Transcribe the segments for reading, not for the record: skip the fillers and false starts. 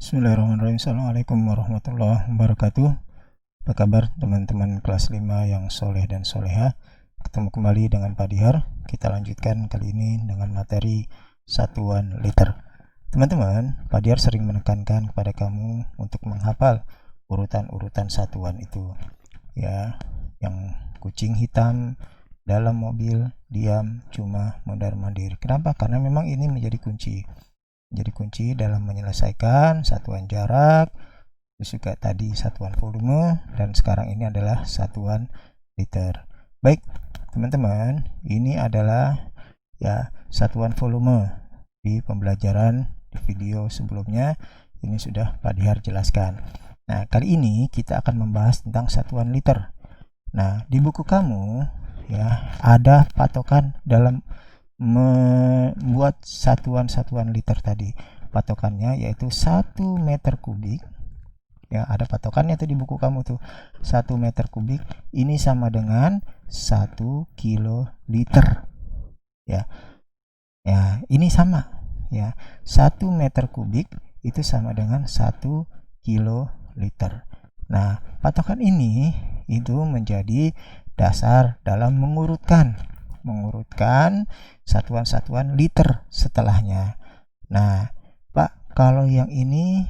Bismillahirrahmanirrahim. Assalamualaikum warahmatullahi wabarakatuh. Apa kabar teman-teman kelas 5 yang soleh dan soleha? Ketemu kembali dengan Pak Dihar. Kita lanjutkan kali ini dengan materi satuan liter. Teman-teman, Pak Dihar sering menekankan kepada kamu untuk menghafal urutan-urutan satuan itu, ya, yang kucing hitam dalam mobil, diam, cuma, mondar-mandir. Kenapa? Karena memang ini menjadi kunci dalam menyelesaikan satuan jarak, terus juga tadi satuan volume, dan sekarang ini adalah satuan liter. Baik teman-teman, ini adalah ya satuan volume. Di pembelajaran di video sebelumnya ini sudah Pak Dihar jelaskan. Nah, kali ini kita akan membahas tentang satuan liter. Nah, di buku kamu ya ada patokan dalam membuat satuan-satuan liter tadi. Patokannya yaitu 1 meter kubik. Ya, ada patokannya tuh di buku kamu tuh. 1 meter kubik ini sama dengan 1 kiloliter. Ya. Ya, ini sama. Ya. 1 meter kubik itu sama dengan 1 kiloliter. Nah, patokan ini itu menjadi dasar dalam mengurutkan satuan-satuan liter setelahnya. Nah, Pak, kalau yang ini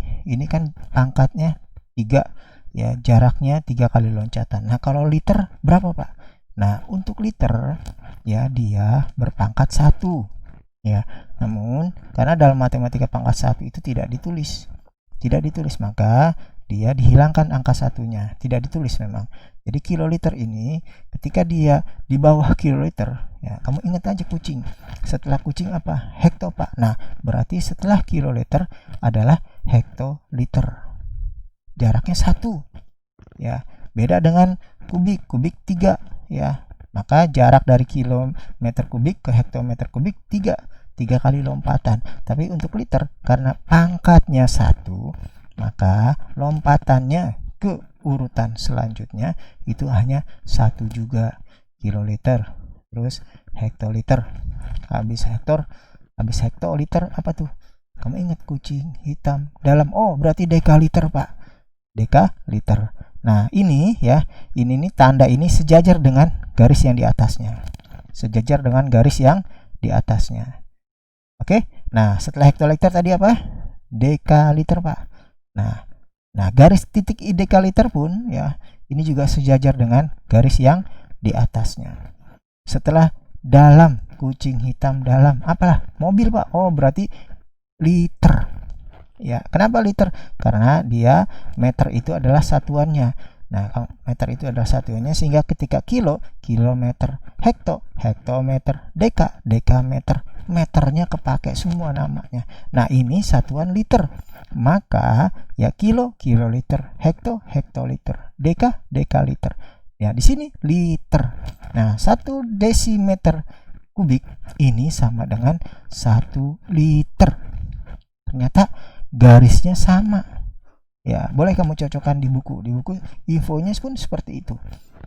kan pangkatnya 3 ya, jaraknya 3 kali loncatan. Nah, kalau liter berapa, Pak? Nah, untuk liter ya dia berpangkat 1 ya. Namun karena dalam matematika pangkat 1 itu tidak ditulis, maka dia dihilangkan angka satunya, tidak ditulis memang. Jadi kiloliter ini ketika dia di bawah kiloliter, ya kamu ingat aja kucing. Setelah kucing apa? Hekto, Pak. Nah, berarti setelah kiloliter adalah hektoliter. Jaraknya 1. Ya, beda dengan kubik 3 ya. Maka jarak dari kilometer kubik ke hektometer kubik 3 kali lompatan. Tapi untuk liter karena pangkatnya 1, maka lompatannya ke urutan selanjutnya itu hanya 1 juga, kiloliter, terus hektoliter, habis hektoliter apa tuh? Kamu ingat kucing hitam dalam, berarti dekaliter, Pak. Dekaliter. Nah, ini ya, ini tanda ini sejajar dengan garis yang di atasnya. Oke. Nah, setelah hektoliter tadi apa? Dekaliter, Pak. Nah, garis titik dekaliter pun ya, ini juga sejajar dengan garis yang di atasnya. Setelah dalam, kucing hitam dalam, apalah? Mobil, Pak. berarti liter. Ya, kenapa liter? Karena dia meter itu adalah satuannya. Nah, meter itu adalah satuannya sehingga ketika kilometer, hektometer, dekameter, meternya kepake semua namanya. Nah, ini satuan liter. Maka ya kiloliter, hektoliter, dekaliter. Ya, di sini liter. Nah, 1 desimeter kubik ini sama dengan 1 liter. Ternyata garisnya sama. Ya, boleh kamu cocokkan di buku. Di buku infonya pun seperti itu.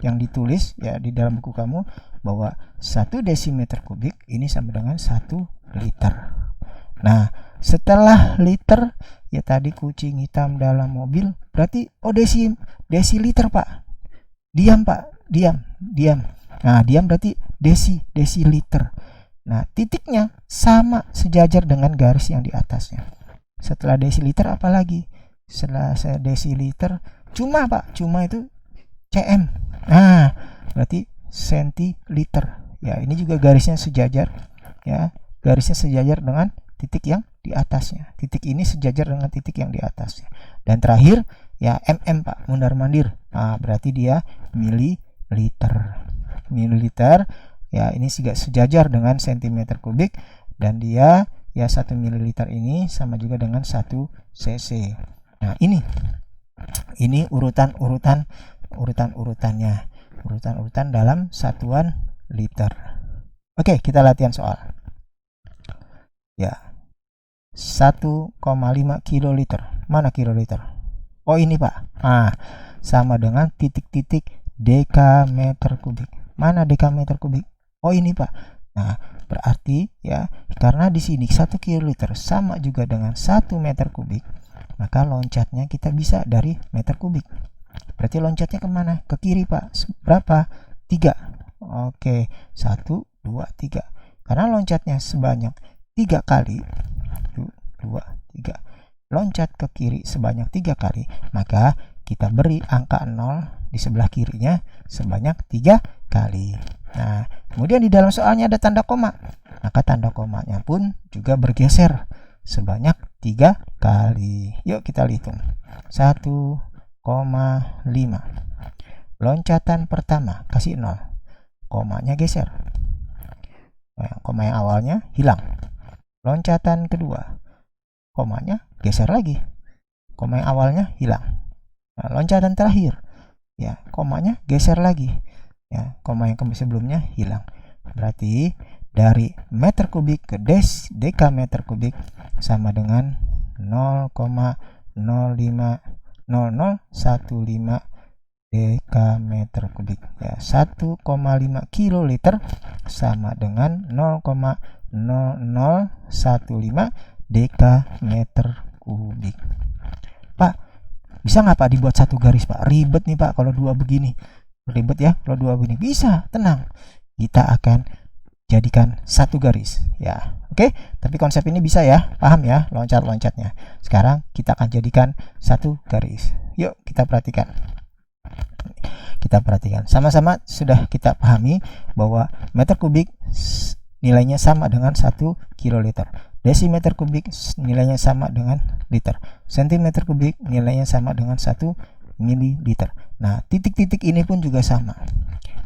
Yang ditulis ya di dalam buku kamu bahwa 1 desimeter kubik ini sama dengan 1 liter. Nah, setelah liter ya tadi kucing hitam dalam mobil, berarti desiliter, Pak. Diam, Pak. Diam. Nah, diam berarti desiliter. Nah, titiknya sama sejajar dengan garis yang di atasnya. Setelah desiliter apa lagi? Setelah desiliter cuma, Pak. Cuma itu cm. Nah, berarti sentiliter. Ya, ini juga garisnya sejajar ya. Garisnya sejajar dengan titik yang di atasnya. Titik ini sejajar dengan titik yang di atasnya. Dan terakhir ya mm, Pak, mondar-mandir. Nah, berarti dia mililiter. Ya, ini juga sejajar dengan sentimeter kubik dan dia ya 1 mililiter ini sama juga dengan 1 cc. Nah, ini urutan-urutannya. Urutan dalam satuan liter. Oke, kita latihan soal. Ya. 1,5 kiloliter. Mana kiloliter? Ini, Pak. Sama dengan titik-titik dekameter kubik. Mana dekameter kubik? Ini, Pak. Nah, berarti ya karena di sini 1 kiloliter sama juga dengan 1 meter kubik, maka loncatnya kita bisa dari meter kubik. Berarti loncatnya kemana? Ke kiri Pak. Berapa? 3. Oke, 1, 2, 3. Karena loncatnya sebanyak 3 kali, 2, 3. Loncat ke kiri sebanyak 3 kali, maka kita beri angka 0 di sebelah kirinya sebanyak 3 kali. Nah, kemudian di dalam soalnya ada tanda koma, maka tanda komanya pun juga bergeser sebanyak 3 kali. Yuk kita hitung. 1,5. Loncatan pertama kasih 0, komanya geser. Koma yang awalnya hilang. Loncatan kedua, komanya geser lagi, koma yang awalnya hilang. Nah, loncatan terakhir, ya komanya geser lagi, ya koma yang sebelumnya hilang. Berarti dari meter kubik ke dekameter kubik sama dengan 0,05015 dekameter kubik, ya 1,5 kiloliter sama dengan 0,0015 dekameter kubik. Pak, bisa nggak Pak dibuat satu garis Pak? Ribet nih Pak kalau dua begini. Ribet ya kalau dua begini. Bisa, tenang. Kita akan jadikan satu garis ya. Oke, tapi konsep ini bisa ya, paham ya loncat-loncatnya. Sekarang kita akan jadikan satu garis. Yuk kita perhatikan. Sama-sama sudah kita pahami bahwa meter kubik nilainya sama dengan 1 kiloliter, desimeter kubik nilainya sama dengan liter, sentimeter kubik nilainya sama dengan 1 mililiter. Nah, titik-titik ini pun juga sama.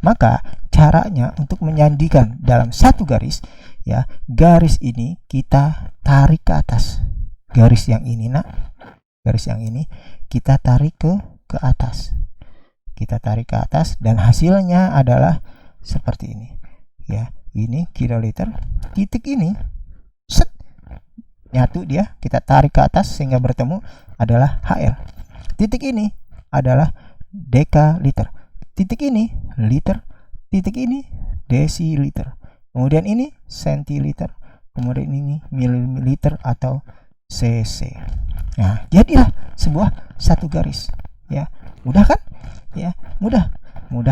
Maka caranya untuk menyandikan dalam satu garis, ya, garis ini kita tarik ke atas. Garis yang ini, garis yang ini kita tarik ke atas. Kita tarik ke atas dan hasilnya adalah seperti ini. Ya, ini kiloliter. Titik ini set nyatu dia, kita tarik ke atas sehingga bertemu adalah HL. Titik ini adalah dekaliter. Titik ini liter. Titik ini desiliter. Kemudian ini sentiliter. Kemudian ini mililiter atau cc. Nah, jadilah sebuah satu garis. Ya, mudah kan? Ya, mudah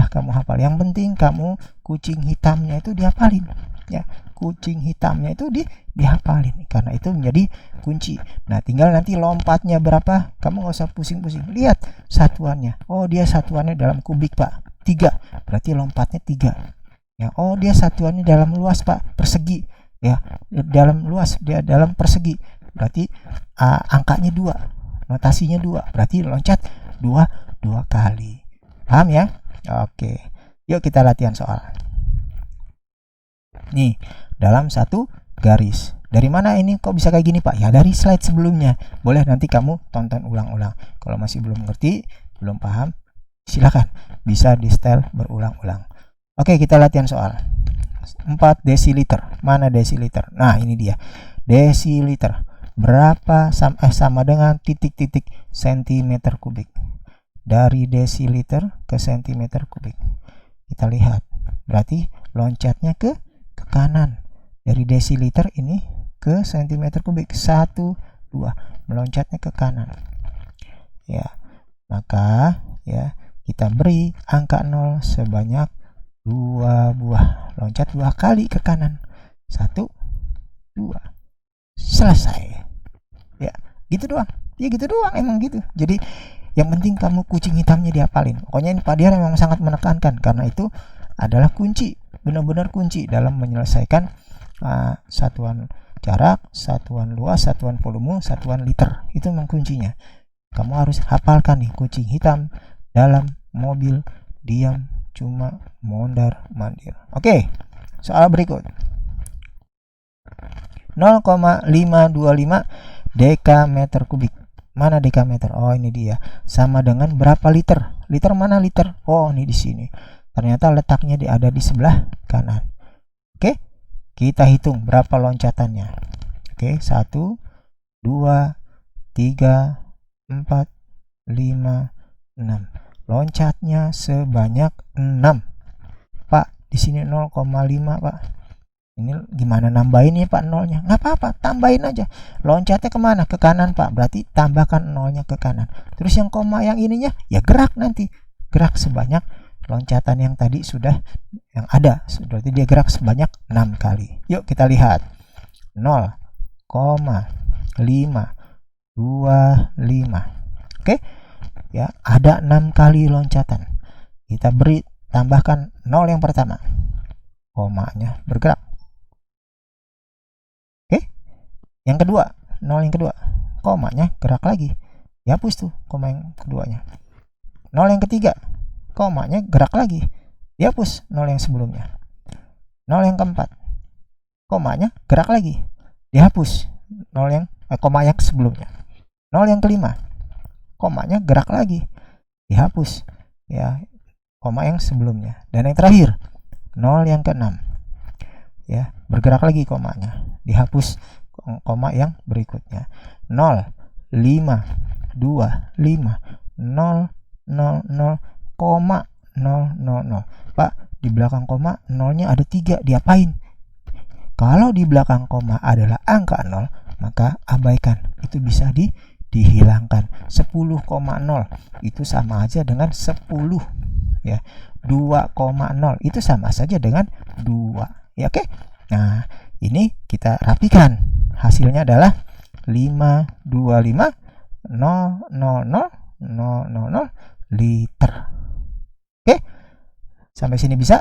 kamu hafal. Yang penting kamu kucing hitamnya itu dihafalin. Ya, kucing hitamnya itu dihafalin karena itu menjadi kunci. Nah, tinggal nanti lompatnya berapa, kamu nggak usah pusing-pusing. Lihat satuannya. Oh, dia satuannya dalam kubik Pak, 3. Berarti lompatnya 3. Ya, oh dia satuannya dalam luas Pak, persegi. Ya, dalam luas, dia dalam persegi. Berarti angkanya 2, notasinya 2. Berarti loncat 2 kali. Paham ya? Oke. Yuk kita latihan soal. Nih, dalam satu garis. Dari mana ini kok bisa kayak gini Pak? Ya dari slide sebelumnya. Boleh nanti kamu tonton ulang-ulang. Kalau masih belum ngerti, belum paham, silakan bisa di setel berulang-ulang. Oke, kita latihan soal. 4 desiliter. Mana desiliter? Nah, ini dia. Desiliter. Berapa sama dengan titik-titik sentimeter kubik. Dari desiliter ke sentimeter kubik. Kita lihat. Berarti loncatnya ke kanan. Dari desiliter ini ke sentimeter kubik. 1, 2. Meloncatnya ke kanan. Ya. Maka ya kita beri angka 0 sebanyak 2 buah. Loncat 2 kali ke kanan. 1, 2. Selesai. Ya, gitu doang. Ya gitu doang, emang gitu. Jadi yang penting kamu kucing hitamnya dihafalin. Pokoknya ini Pak Diar memang sangat menekankan karena itu adalah kunci, benar-benar kunci dalam menyelesaikan satuan jarak, satuan luas, satuan volume, satuan liter. Itu memang kuncinya. Kamu harus hafalkan nih kucing hitam dalam mobil diam cuma mondar mandir. Oke, soal berikut. 0,525 dekameter kubik. Mana dekameter? Oh, ini dia. Sama dengan berapa liter? Liter mana liter? Oh, ini di sini. Ternyata letaknya ada di sebelah kanan. Oke, kita hitung berapa loncatannya. Oke, 1, 2, 3, 4, 5, 6. Loncatnya sebanyak 6. Pak, di sini 0,5 Pak. Ini gimana nambahinnya Pak nolnya? Nggak apa-apa, tambahin aja. Loncatnya kemana? Ke kanan Pak, berarti tambahkan nolnya ke kanan. Terus yang koma yang ininya ya gerak nanti, gerak sebanyak loncatan yang tadi sudah yang ada, berarti dia gerak sebanyak 6 kali. Yuk kita lihat. 0,525. Oke ya, ada 6 kali loncatan. Kita beri tambahkan 0 yang pertama, komanya bergerak. Oke, yang kedua, 0 yang kedua, komanya gerak lagi, dihapus tuh koma yang keduanya. 0 yang ketiga, komanya gerak lagi, dihapus 0 yang sebelumnya. 0 yang keempat, komanya gerak lagi, dihapus 0 yang koma yang sebelumnya. 0 yang kelima, komanya gerak lagi, dihapus ya koma yang sebelumnya. Dan yang terakhir 0 yang keenam ya, bergerak lagi komanya, dihapus koma yang berikutnya. 0 5 2 5 0 0 0 koma 0 0 0. Pak, di belakang koma nolnya ada 3, diapain? Kalau di belakang koma adalah angka 0, maka abaikan, itu bisa dihilangkan. 10,0 itu sama aja dengan 10 ya. 2,0 itu sama saja dengan 2 ya. Oke, nah ini kita rapikan, hasilnya adalah 525 000 000 liter. Oke, sampai sini bisa?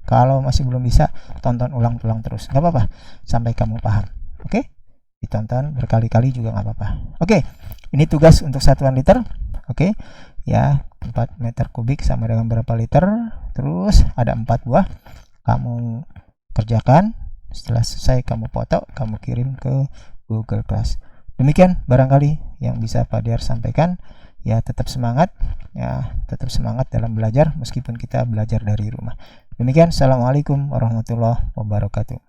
Kalau masih belum bisa, tonton ulang-ulang terus, nggak apa-apa sampai kamu paham. Oke, ditonton berkali-kali juga nggak apa-apa. Oke, ini tugas untuk satuan liter. Oke ya, 4 meter kubik sama dengan berapa liter. Terus ada 4 buah, kamu kerjakan. Setelah selesai kamu foto, kamu kirim ke Google Class. Demikian barangkali yang bisa Pak Diar sampaikan. Ya, tetap semangat ya, tetap semangat dalam belajar meskipun kita belajar dari rumah. Demikian, assalamualaikum warahmatullahi wabarakatuh.